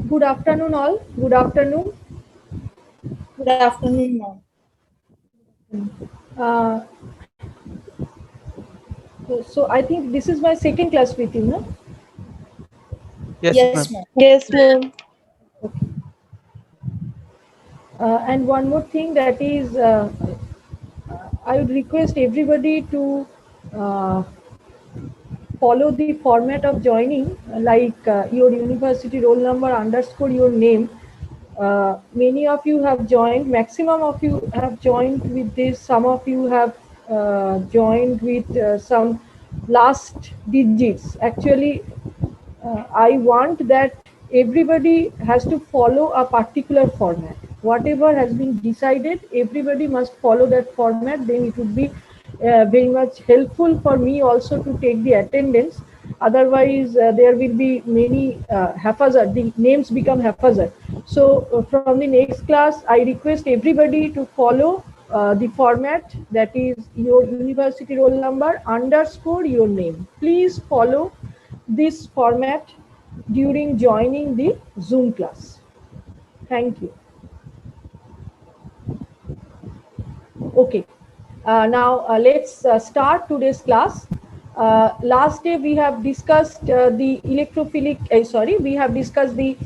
Good afternoon, all. Good afternoon. Good afternoon, ma'am. Uh, so I think this is my second class with you, no? Yes, ma'am. Yes, ma'am. Yes, ma'am. Okay. And one more thing that is, I would request everybody to uh, follow the format of joining, like your university roll number underscore your name. Many of you have joined, maximum of you have joined with this, some of you have joined with some last digits. Actually, I want that everybody has to follow a particular format. Whatever has been decided, everybody must follow that format. Then it would be very much helpful for me also to take the attendance. Otherwise, there will be many haphazard. The names become haphazard. So from the next class, I request everybody to follow the format, that is your university roll number underscore your name. Please follow this format during joining the Zoom class. Thank you. Okay. Now let's start today's class. Last day we have discussed the electrophilic, we have discussed the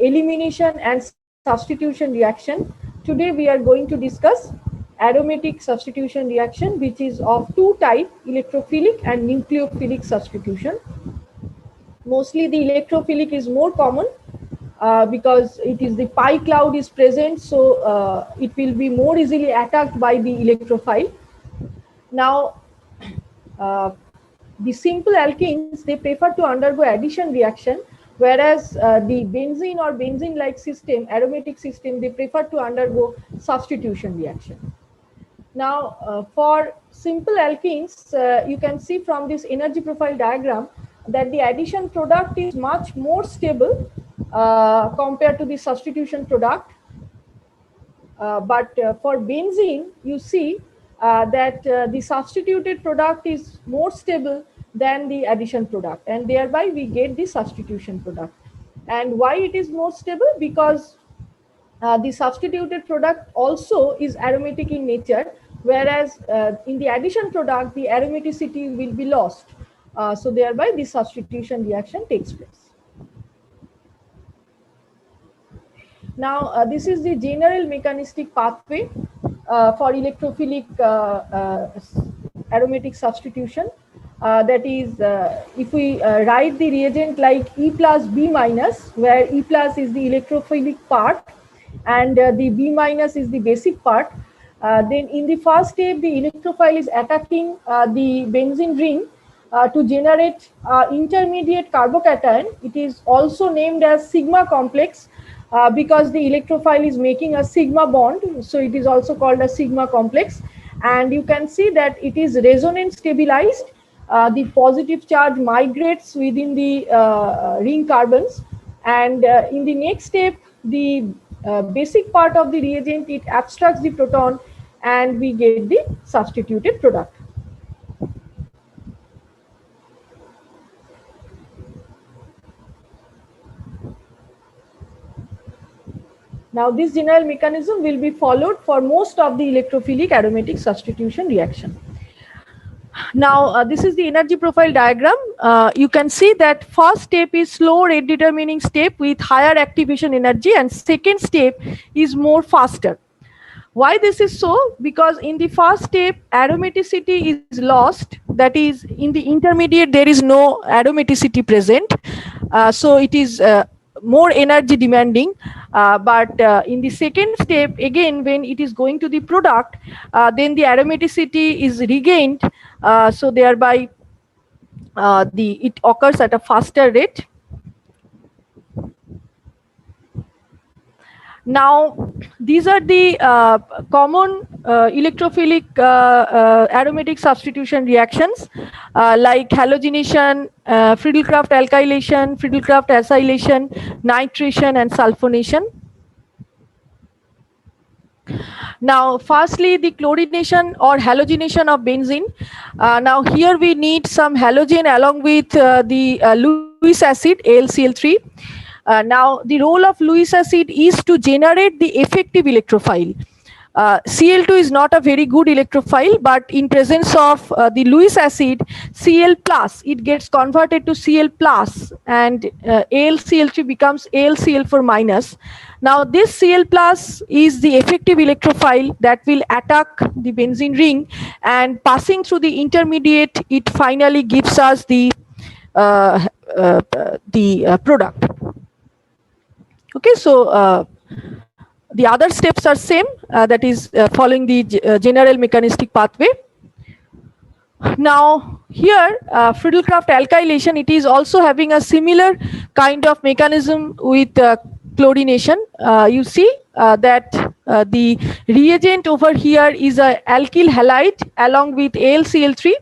elimination and substitution reaction. Today we are going to discuss aromatic substitution reaction, which is of two types, electrophilic and nucleophilic substitution. Mostly the electrophilic is more common because it is the pi cloud is present, so it will be more easily attacked by the electrophile. Now, uh, the simple alkenes, they prefer to undergo addition reaction, whereas the benzene or benzene-like system, aromatic system, they prefer to undergo substitution reaction. Now, for simple alkenes, you can see from this energy profile diagram that the addition product is much more stable compared to the substitution product. But for benzene, you see that the substituted product is more stable than the addition product, and thereby we get the substitution product. And why it is more stable? Because the substituted product also is aromatic in nature, whereas in the addition product, the aromaticity will be lost. So thereby the substitution reaction takes place. Now, this is the general mechanistic pathway for electrophilic aromatic substitution. That is, if we write the reagent like E plus B minus, where E plus is the electrophilic part and the B minus is the basic part, then in the first step, the electrophile is attacking the benzene ring to generate intermediate carbocation. It is also named as sigma complex because the electrophile is making a sigma bond, so it is also called a sigma complex. And you can see that it is resonance stabilized. The positive charge migrates within the ring carbons, and in the next step, the basic part of the reagent, it abstracts the proton, and we get the substituted product. Now, this general mechanism will be followed for most of the electrophilic aromatic substitution reaction. Now, this is the energy profile diagram. You can see that first step is slow rate determining step with higher activation energy, and second step is more faster. Why this is so? Because in the first step, aromaticity is lost. That is, in the intermediate, there is no aromaticity present. So it is more energy demanding. But in the second step, again, when it is going to the product, then the aromaticity is regained. So thereby, it occurs at a faster rate. Now, these are the common electrophilic aromatic substitution reactions like halogenation, Friedel-Crafts alkylation, Friedel-Crafts acylation, nitration, and sulfonation. Now, firstly, the chlorination or halogenation of benzene. Now, here we need some halogen along with the Lewis acid, AlCl3. Now, the role of Lewis acid is to generate the effective electrophile. Cl2 is not a very good electrophile, but in presence of the Lewis acid, Cl plus, it gets converted to Cl plus, and AlCl3 becomes AlCl4 minus. Now this Cl plus is the effective electrophile that will attack the benzene ring, and passing through the intermediate, it finally gives us the product. Okay, so the other steps are same, that is following the general mechanistic pathway. Now here, Friedel-Crafts alkylation, it is also having a similar kind of mechanism with chlorination. You see that the reagent over here is a alkyl halide along with AlCl3.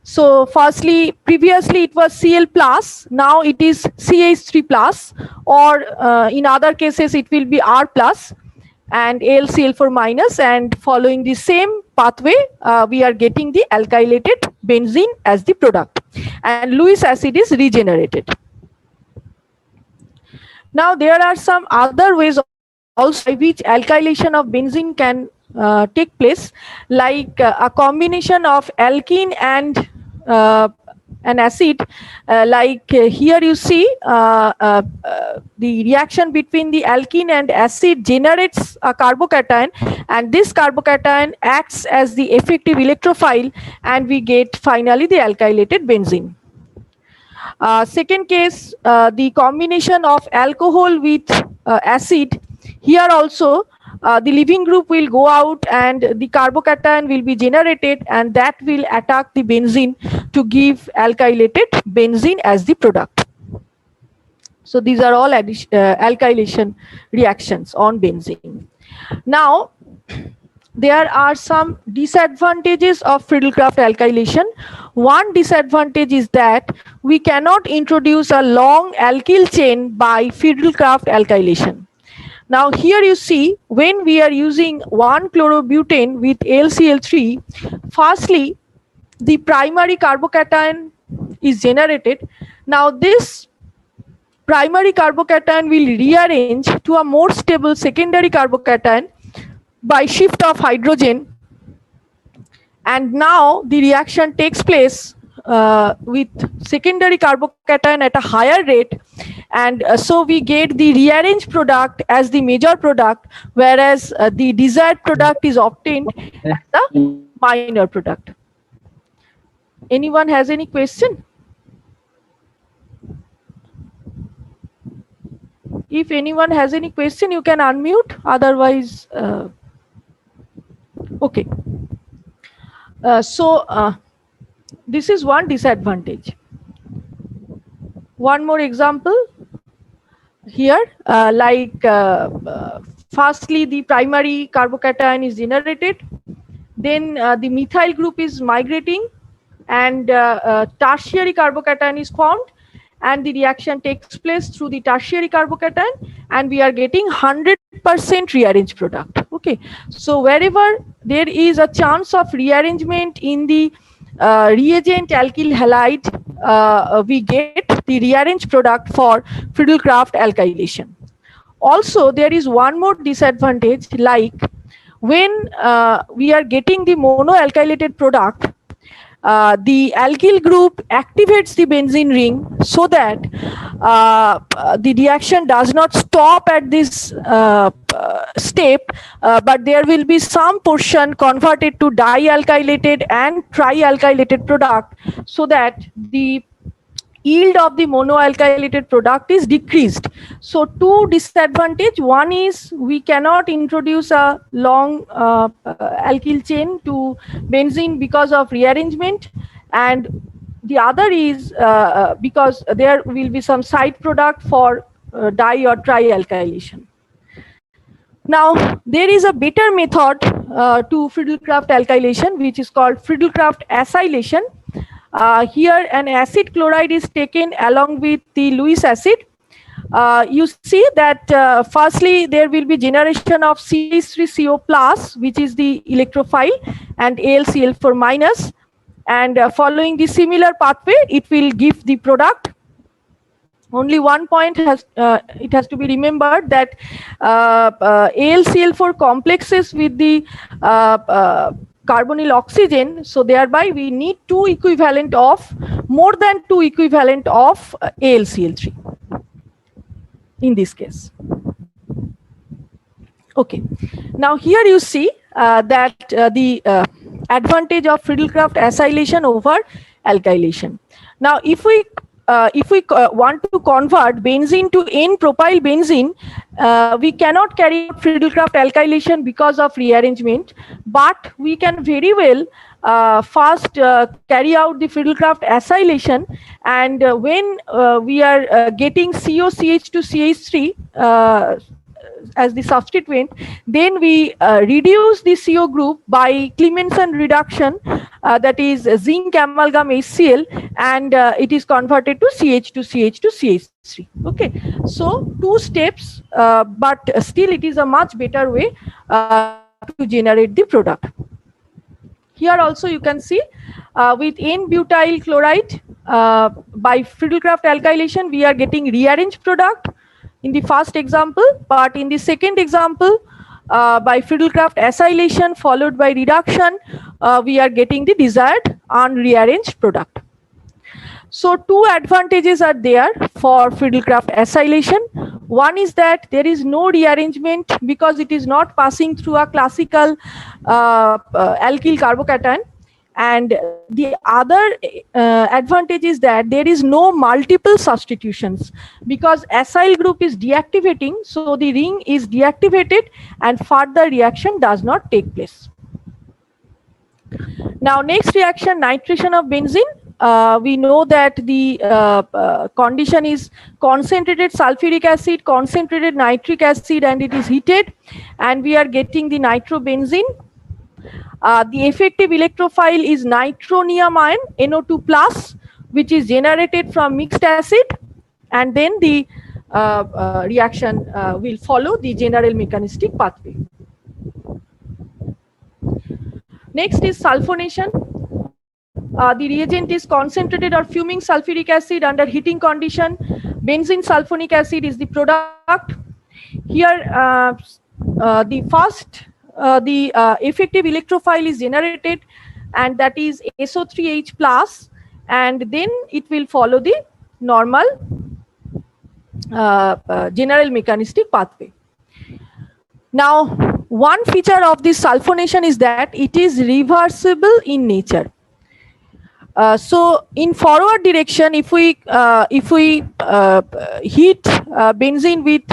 So firstly, previously it was Cl plus, now it is CH3 plus, or in other cases it will be R plus and AlCl4 minus, and following the same pathway, we are getting the alkylated benzene as the product, and Lewis acid is regenerated. Now there are some other ways also by which alkylation of benzene can take place, like a combination of alkene and an acid, like here you see the reaction between the alkene and acid generates a carbocation, and this carbocation acts as the effective electrophile, and we get finally the alkylated benzene. Second case, the combination of alcohol with acid. Here also the leaving group will go out and the carbocation will be generated, and that will attack the benzene to give alkylated benzene as the product. So these are all alkylation reactions on benzene. Now there are some disadvantages of Friedel-Crafts alkylation. One disadvantage is that we cannot introduce a long alkyl chain by Friedel-Crafts alkylation. Now here you see, when we are using 1-chlorobutane with AlCl3, firstly the primary carbocation is generated. Now this primary carbocation will rearrange to a more stable secondary carbocation by shift of hydrogen, and now the reaction takes place with secondary carbocation at a higher rate, and so we get the rearranged product as the major product, whereas the desired product is obtained as the minor product. Anyone has any question? If anyone has any question, you can unmute, otherwise okay. This is one disadvantage. One more example here, firstly the primary carbocation is generated, then the methyl group is migrating, and tertiary carbocation is formed, and the reaction takes place through the tertiary carbocation, and we are getting 100% rearranged product. Okay, so wherever there is a chance of rearrangement in the reagent alkyl halide, we get the rearranged product for Friedel-Crafts alkylation. Also, there is one more disadvantage, like when we are getting the monoalkylated product, the alkyl group activates the benzene ring so that the reaction does not stop at this step, but there will be some portion converted to dialkylated and trialkylated product, so that the yield of the monoalkylated product is decreased. So two disadvantage: one is we cannot introduce a long alkyl chain to benzene because of rearrangement, and the other is because there will be some side product for di or trialkylation. Now there is a better method to Friedel-Crafts alkylation, which is called Friedel-Crafts acylation. Here an acid chloride is taken along with the Lewis acid. You see that firstly there will be generation of CH3CO plus, which is the electrophile, and AlCl4 minus, and following the similar pathway it will give the product. Only one point has it has to be remembered that AlCl4 complexes with the carbonyl oxygen, so thereby we need two equivalent of more than two equivalent of AlCl3 in this case. Okay, now here you see that the advantage of Friedel-Crafts acylation over alkylation. Now, if we want to convert benzene to N-propyl benzene, we cannot carry out Friedel-Crafts alkylation because of rearrangement, but we can very well first carry out the Friedel-Crafts acylation, and when we are getting COCH2CH3 as the substituent, then we reduce the CO group by Clemmensen reduction, that is zinc amalgam HCl, and it is converted to CH2CH2CH3. Okay, so two steps, but still it is a much better way to generate the product. Here also you can see with N-butyl chloride by Friedel-Crafts alkylation we are getting rearranged product in the first example, but in the second example by Friedel-Crafts acylation followed by reduction we are getting the desired unrearranged product. So two advantages are there for Friedel-Crafts acylation. One is that there is no rearrangement because it is not passing through a classical alkyl carbocation, and the other advantage is that there is no multiple substitutions because acyl group is deactivating, so the ring is deactivated and further reaction does not take place. Now next reaction, nitration of benzene. We know that the condition is concentrated sulfuric acid, concentrated nitric acid, and it is heated, and we are getting the nitrobenzene. The effective electrophile is nitronium ion NO2 plus, which is generated from mixed acid, and then the reaction will follow the general mechanistic pathway. Next is sulfonation. The reagent is concentrated or fuming sulfuric acid under heating condition. Benzene sulfonic acid is the product. Here the first the effective electrophile is generated, and that is SO3H plus, and then it will follow the normal general mechanistic pathway. Now, one feature of this sulfonation is that it is reversible in nature. So in forward direction, if we heat benzene with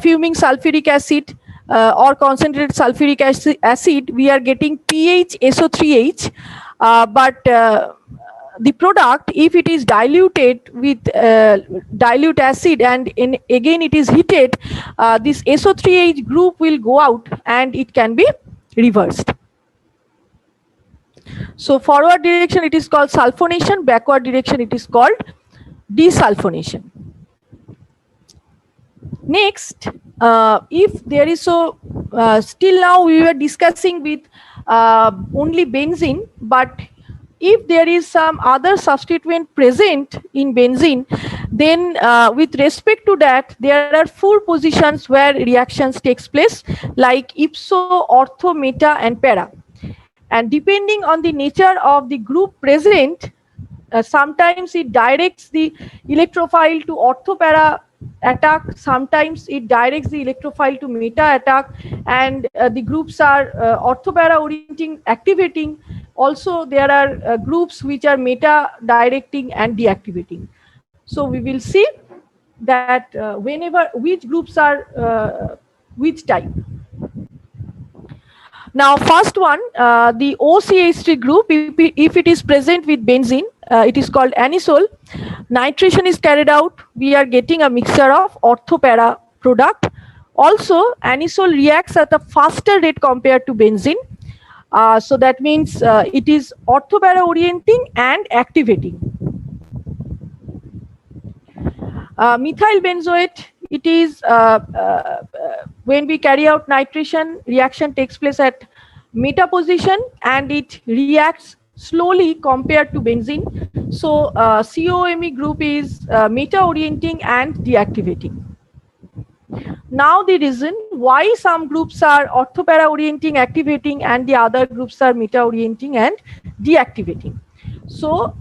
fuming sulfuric acid or concentrated sulfuric acid, we are getting pH SO3H, but the product, if it is diluted with dilute acid and again it is heated, this SO3H group will go out and it can be reversed. So forward direction it is called sulfonation, backward direction it is called desulfonation. Next, if there is still now we were discussing with only benzene, but if there is some other substituent present in benzene, then with respect to that there are four positions where reactions takes place, like ipso, ortho, meta and para. And depending on the nature of the group present, sometimes it directs the electrophile to orthopara attack, sometimes it directs the electrophile to meta attack, and the groups are orthopara orienting, activating. Also there are groups which are meta directing and deactivating. So we will see that whenever which groups are which type. Now first one, the OCH3 group, if it is present with benzene, it is called anisole. Nitration is carried out, we are getting a mixture of orthopara product. Also anisole reacts at a faster rate compared to benzene. So that means it is orthopara orienting and activating. Methyl benzoate, it is when we carry out nitration, reaction takes place at meta position and it reacts slowly compared to benzene. So COMe group is meta-orienting and deactivating. Now the reason why some groups are orthopara-orienting, activating, and the other groups are meta-orienting and deactivating. So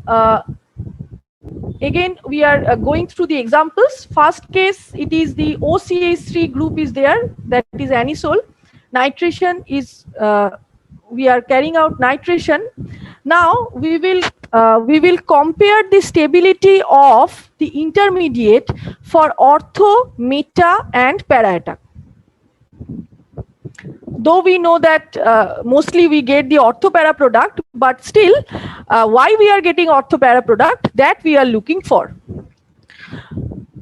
again, we are going through the examples. First case, it is the OCH3 group is there, that is anisole. Nitration is, we are carrying out nitration. Now we will compare the stability of the intermediate for ortho, meta, and para attack. Though we know that mostly we get the ortho-para product, but still, why we are getting ortho-para product, that we are looking for.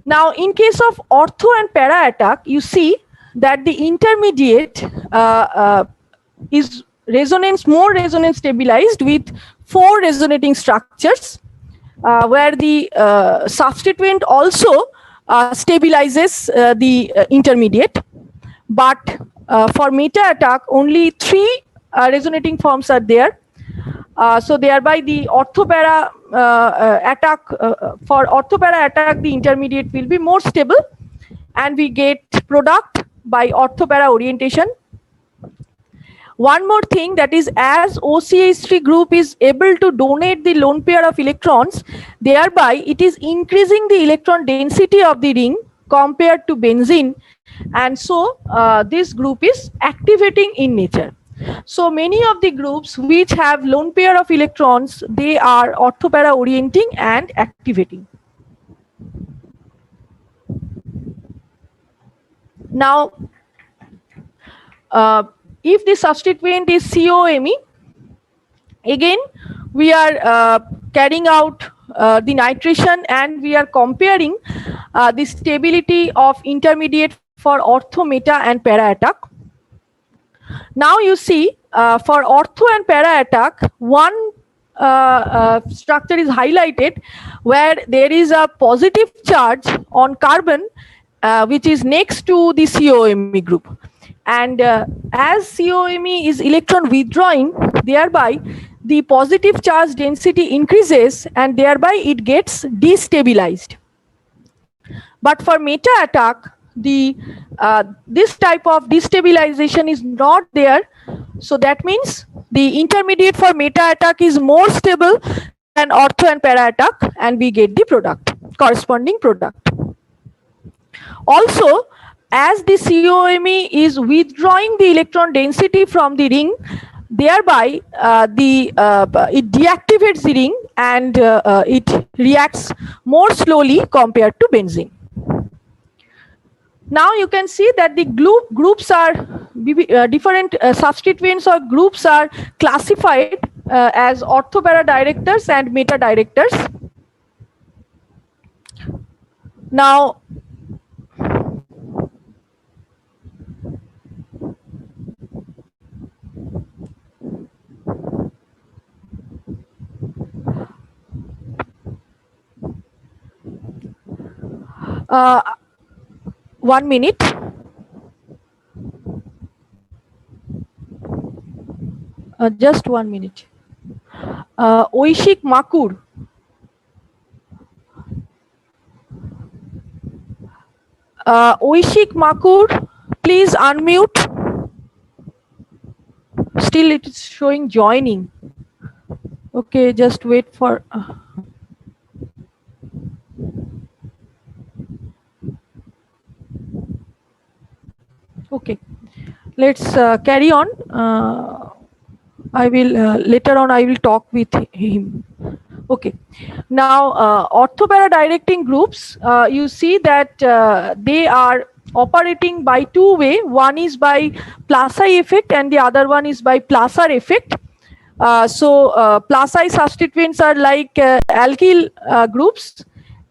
Now, in case of ortho and para attack, you see that the intermediate is more resonance stabilized with 4 resonating structures, where the substituent also stabilizes the intermediate. But for meta attack, only 3 resonating forms are there. So thereby the orthopara attack, for orthopara attack, the intermediate will be more stable, and we get product by orthopara orientation. One more thing, that is, as OCH3 group is able to donate the lone pair of electrons, thereby it is increasing the electron density of the ring compared to benzene, and so this group is activating in nature. So many of the groups which have lone pair of electrons, they are orthopara orienting and activating. Now, if the substituent is COMe, again we are carrying out the nitration, and we are comparing the stability of intermediate for ortho, meta, and para attack. Now you see, for ortho and para attack, one structure is highlighted where there is a positive charge on carbon, which is next to the COMe group. And as COMe is electron withdrawing, thereby the positive charge density increases, and thereby it gets destabilized. But for meta attack, the this type of destabilization is not there. So that means the intermediate for meta attack is more stable than ortho and para attack, and we get the product, corresponding product. Also, as the COMe is withdrawing the electron density from the ring, thereby it deactivates the ring, and it reacts more slowly compared to benzene. Now you can see that the groups are different substituents or groups are classified as orthopara directors and meta directors. Now, one minute. Just 1 minute. Oishik Makur. Oishik Makur, please unmute. Still it is showing joining. Okay, just wait for... Okay, let's carry on. I will later on I will talk with him. Okay, now orthopara directing groups, you see that they are operating by 2 ways. One is by plus-I effect and the other one is by plus-R effect. Plus-I substituents are like alkyl groups,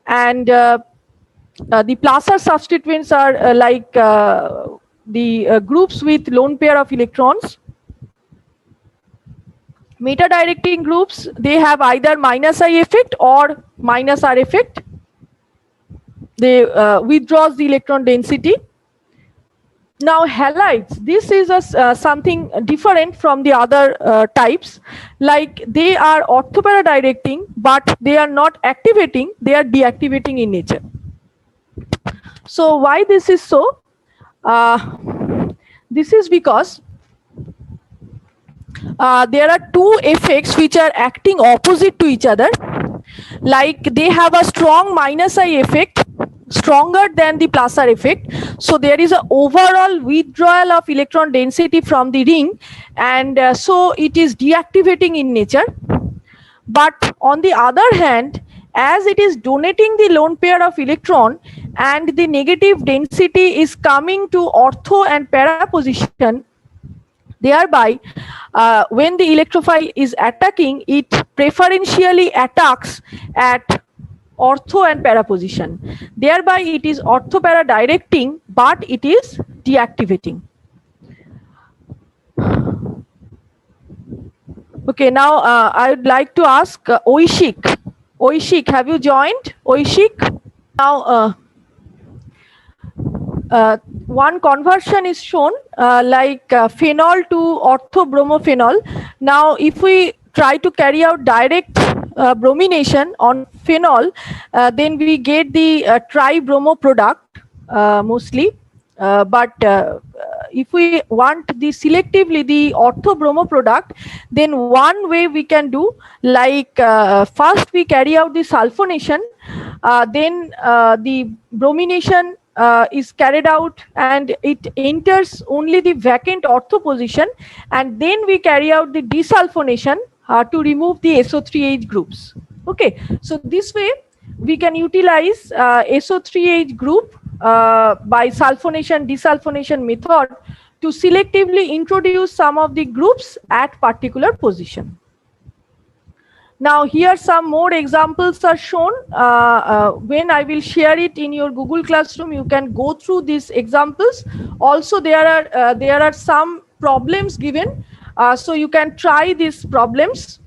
and the plus-R substituents are like the groups with lone pair of electrons. Meta directing groups, they have either minus-I effect or minus-R effect. They withdraws the electron density. Now halides, this is something different from the other types, like they are orthopara-directing, but they are not activating, they are deactivating in nature. So why this is so? This is because there are two effects which are acting opposite to each other, like they have a strong minus I effect, stronger than the plus R effect. So there is an overall withdrawal of electron density from the ring, and so it is deactivating in nature. But on the other hand, as it is donating the lone pair of electron and the negative density is coming to ortho and para position, thereby when the electrophile is attacking, it preferentially attacks at ortho and para position. Thereby it is ortho para directing, but it is deactivating. Okay, now I would like to ask Oishik. Oishik, have you joined? Oishik? Now one conversion is shown like phenol to orthobromophenol. Now if we try to carry out direct bromination on phenol, then we get the tribromo product mostly. But if we want the selectively the orthobromo product, then one way we can do, like first we carry out the sulfonation, then the bromination is carried out and it enters only the vacant ortho position, and then we carry out the desulfonation to remove the SO3H groups. Okay, so this way we can utilize SO3H group by sulfonation desulfonation method to selectively introduce some of the groups at particular position. Now here some more examples are shown. When I will share it in your Google Classroom, you can go through these examples. Also there are some problems given, so you can try these problems.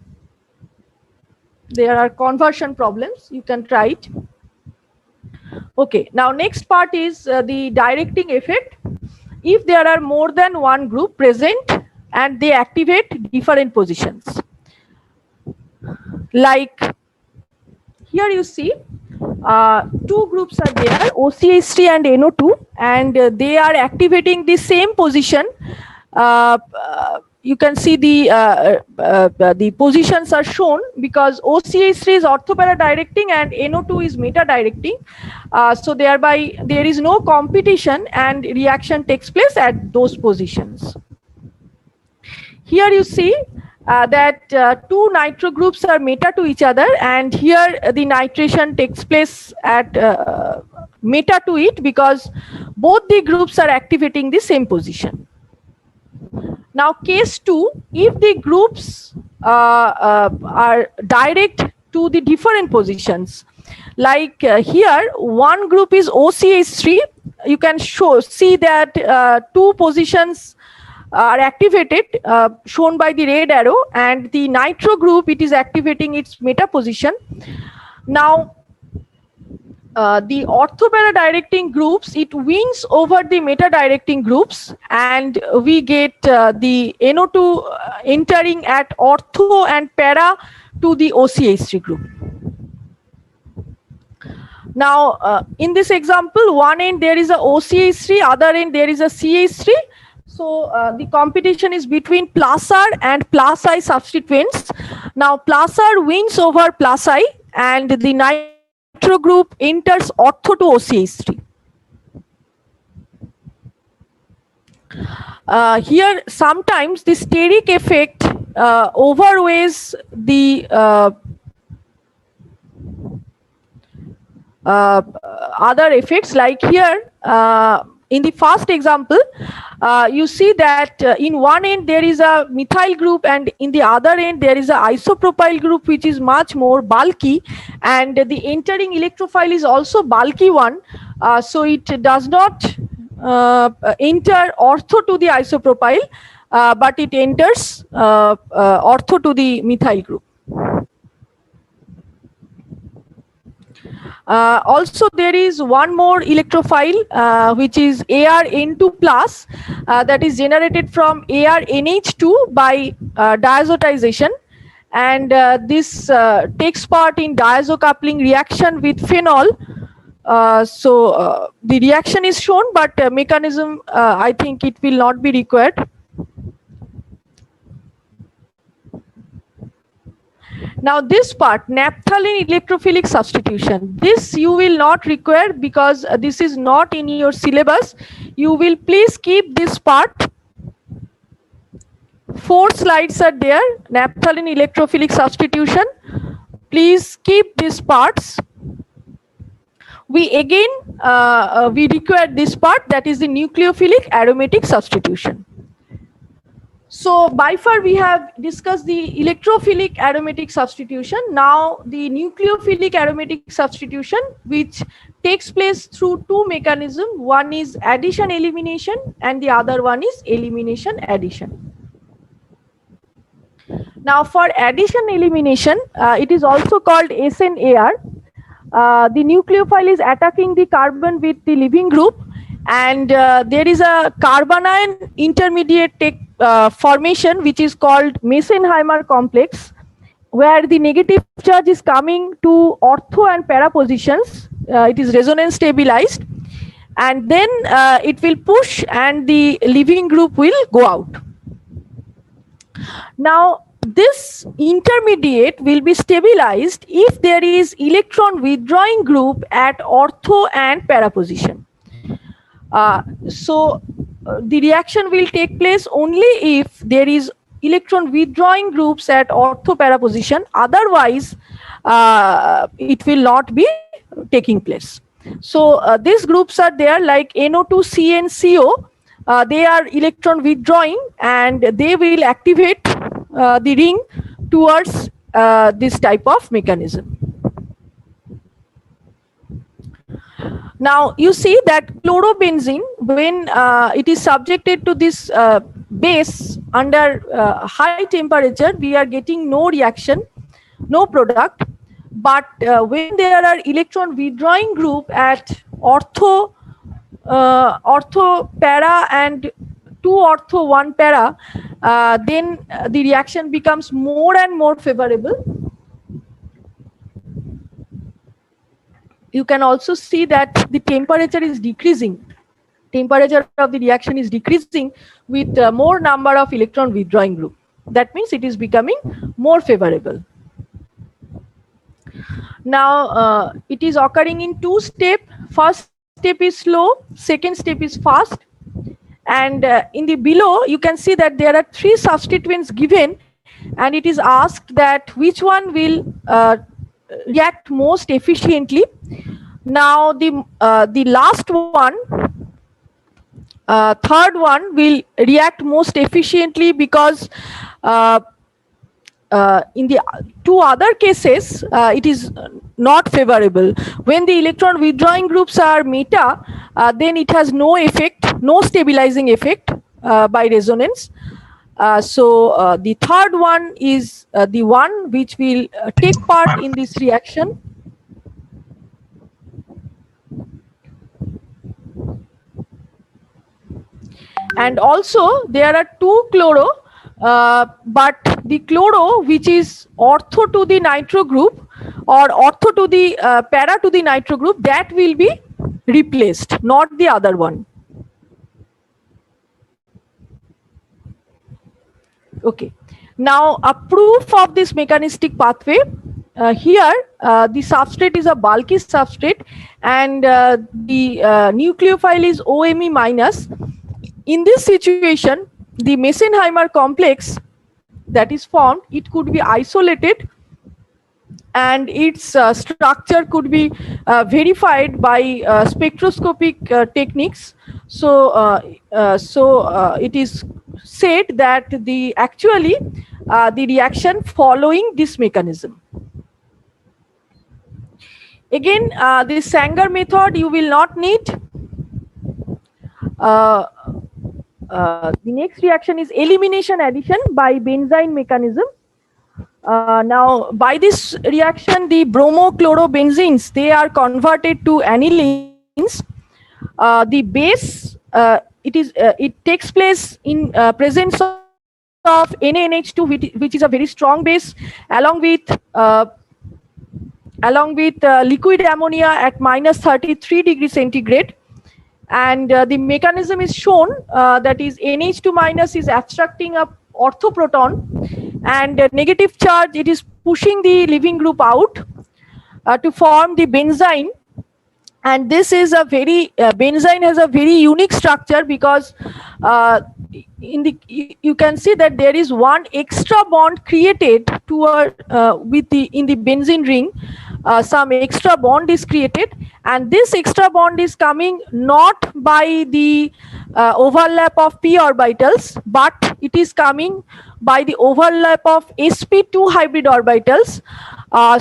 There are conversion problems, you can try it. Okay, now next part is the directing effect. If there are more than one group present and they activate different positions. Like here you see two groups are there, OCH3 and NO2, and they are activating the same position. You can see the positions are shown because OCH3 is orthopara directing and NO2 is meta directing. So thereby there is no competition and reaction takes place at those positions. Here you see that two nitro groups are meta to each other, and here the nitration takes place at meta to it because both the groups are activating the same position. Now case 2, if the groups are direct to the different positions, like here one group is OCH3, you can see that two positions are activated, shown by the red arrow, and the nitro group, it is activating its meta position. Now the orthopara directing groups, it wins over the meta directing groups, and we get the NO2 entering at ortho and para to the OCH3 group. Now in this example, one end there is a OCH3, other end there is a CH3. So the competition is between plus R and plus I substituents. Now plus R wins over plus I, and the nitro group enters ortho to OCH3. Here sometimes the steric effect overweighs the other effects, like here in the first example, you see that in one end there is a methyl group and in the other end there is a isopropyl group which is much more bulky, and the entering electrophile is also bulky one, so it does not enter ortho to the isopropyl, but it enters ortho to the methyl group. Also, there is one more electrophile which is ArN2 plus that is generated from ArNH2 by diazotization, and this takes part in diazo coupling reaction with phenol. The reaction is shown, but mechanism I think it will not be required. Now this part, naphthalene electrophilic substitution, this you will not require because this is not in your syllabus. You will please keep this part. 4 slides are there, naphthalene electrophilic substitution. Please keep these parts. We again, we require this part, that is the nucleophilic aromatic substitution. So by far we have discussed the electrophilic aromatic substitution. Now the nucleophilic aromatic substitution, which takes place through 2 mechanisms. One is addition elimination and the other one is elimination addition. Now for addition elimination, it is also called SNAR. The nucleophile is attacking the carbon with the leaving group, and there is a carbanion intermediate formation which is called Mesenheimer complex, where the negative charge is coming to ortho and para positions. It is resonance stabilized, and then it will push and the leaving group will go out. Now this intermediate will be stabilized if there is electron withdrawing group at ortho and para position. The reaction will take place only if there is electron withdrawing groups at ortho para position. Otherwise, it will not be taking place. So these groups are there like NO2, C and CO. They are electron withdrawing and they will activate the ring towards this type of mechanism. Now you see that chlorobenzene, when it is subjected to this base under high temperature, we are getting no reaction, no product. But when there are electron withdrawing group at ortho para and 2 ortho 1 para, then the reaction becomes more and more favorable. You can also see that the temperature is decreasing. Temperature of the reaction is decreasing with more number of electron withdrawing group. That means it is becoming more favorable. Now it is occurring in 2 steps. First step is slow, second step is fast. And in the below you can see that there are 3 substituents given, and it is asked that which one will react most efficiently. Now the last one, third one will react most efficiently because in the 2 other cases it is not favorable. When the electron withdrawing groups are meta, then it has no effect, no stabilizing effect by resonance. So the third one is the one which will take part in this reaction. And also there are 2 chloro, but the chloro which is ortho to the nitro group or ortho to the para to the nitro group, that will be replaced, not the other one. Okay. Now a proof of this mechanistic pathway. Here the substrate is a bulky substrate, and the nucleophile is OMe minus. In this situation, the Mesenheimer complex that is formed, it could be isolated, and its structure could be verified by spectroscopic techniques. So it is said that the reaction following this mechanism. Again, this Sanger method you will not need. The next reaction is elimination addition by benzene mechanism. Now, by this reaction, the bromochlorobenzenes, they are converted to anilines. The base, it takes place in presence of NaNH2, which is a very strong base, along with liquid ammonia at minus 33 degrees centigrade. And the mechanism is shown, that is NH2 minus is abstracting a orthoproton, and negative charge, it is pushing the leaving group out to form the benzene. And this is a very benzene has a very unique structure, because in the you can see that there is one extra bond created toward with the in the benzene ring. Some extra bond is created, and this extra bond is coming not by the overlap of p orbitals, but it is coming by the overlap of sp2 hybrid orbitals.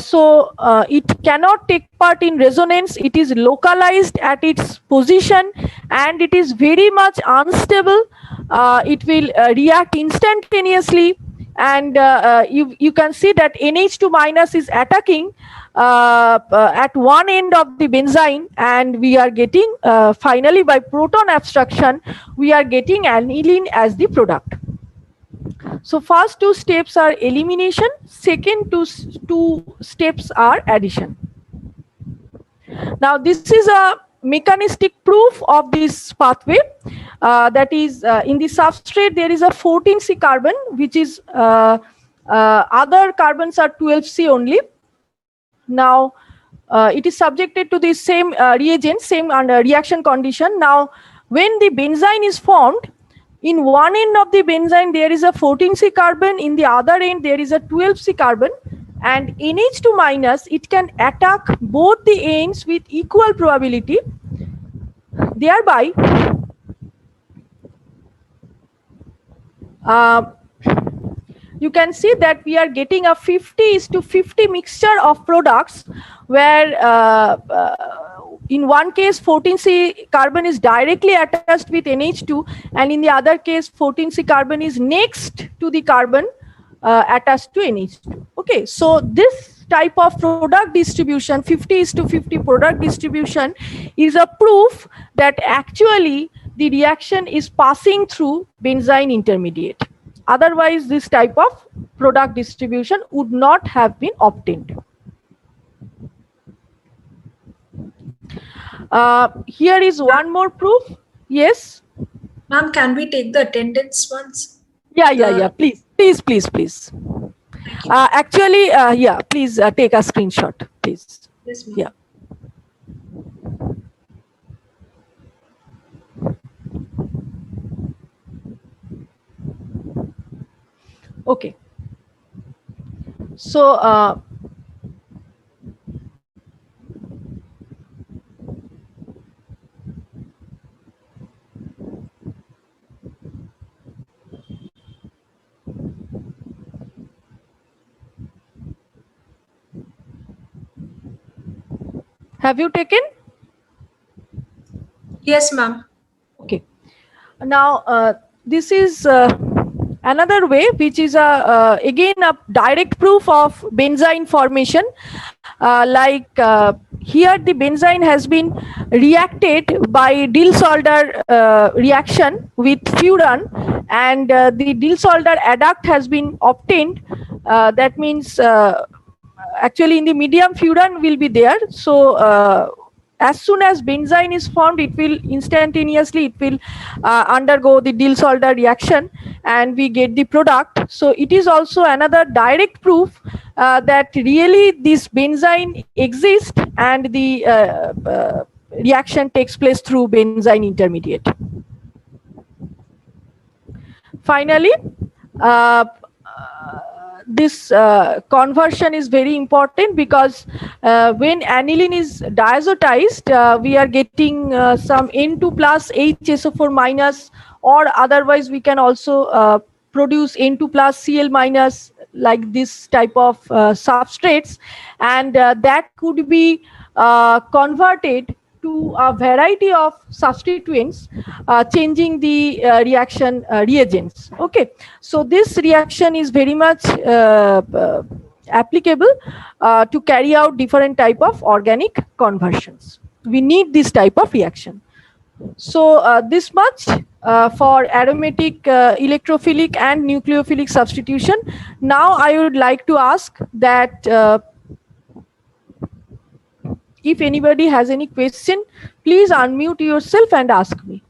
So it cannot take part in resonance. It is localized at its position, and it is very much unstable. It will react instantaneously, and you can see that NH2 minus is attacking at one end of the benzene, and we are getting finally, by proton abstraction, we are getting aniline as the product. So first two steps are elimination, second two steps are addition. Now this is a mechanistic proof of this pathway, that is in the substrate there is a 14C carbon, which is other carbons are 12C only. Now it is subjected to the same reagent, same reaction condition. Now when the benzene is formed, in one end of the benzene there is a 14C carbon, in the other end there is a 12C carbon, and NH2 minus, it can attack both the ends with equal probability, thereby you can see that we are getting a 50:50 mixture of products, where in one case 14C carbon is directly attached with NH2, and in the other case 14C carbon is next to the carbon attached to NH2. Okay, so this type of product distribution, 50:50 product distribution, is a proof that actually the reaction is passing through benzene intermediate. Otherwise, this type of product distribution would not have been obtained. Here is one more proof. Yes? Ma'am, can we take the attendance once? Yeah. Please. Actually, yeah, please take a screenshot, please. Yes, ma'am. Yeah. Okay. So, have you taken? Yes, ma'am. Okay. Now, this is another way, which is again a direct proof of benzene formation. Here the benzene has been reacted by Diels-Alder reaction with furan, and the Diels-Alder adduct has been obtained. That means actually in the medium furan will be there. So as soon as benzene is formed, it will instantaneously undergo the Diels-Alder reaction, and we get the product. So it is also another direct proof that really this benzene exists, and the reaction takes place through benzene intermediate. Finally, this conversion is very important, because when aniline is diazotized, we are getting some N2 plus HSO4 minus, or otherwise we can also produce N2 plus Cl minus, like this type of substrates, and that could be converted to a variety of substituents, changing the reaction reagents. Okay, so this reaction is very much applicable to carry out different type of organic conversions. We need this type of reaction. So this much for aromatic, electrophilic and nucleophilic substitution. Now I would like to ask that if anybody has any question, please unmute yourself and ask me.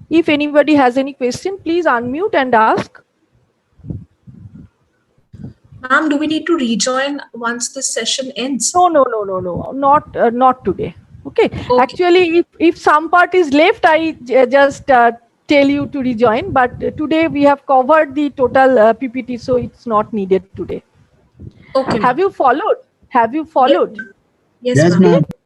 If anybody has any question, please unmute and ask. Ma'am, do we need to rejoin once this session ends? No, not today. Okay. Actually, if some part is left, I just tell you to rejoin. But today we have covered the total PPT, so it's not needed today. Okay. Have you followed? Have you followed? Yes, Yes, ma'am. ma'am.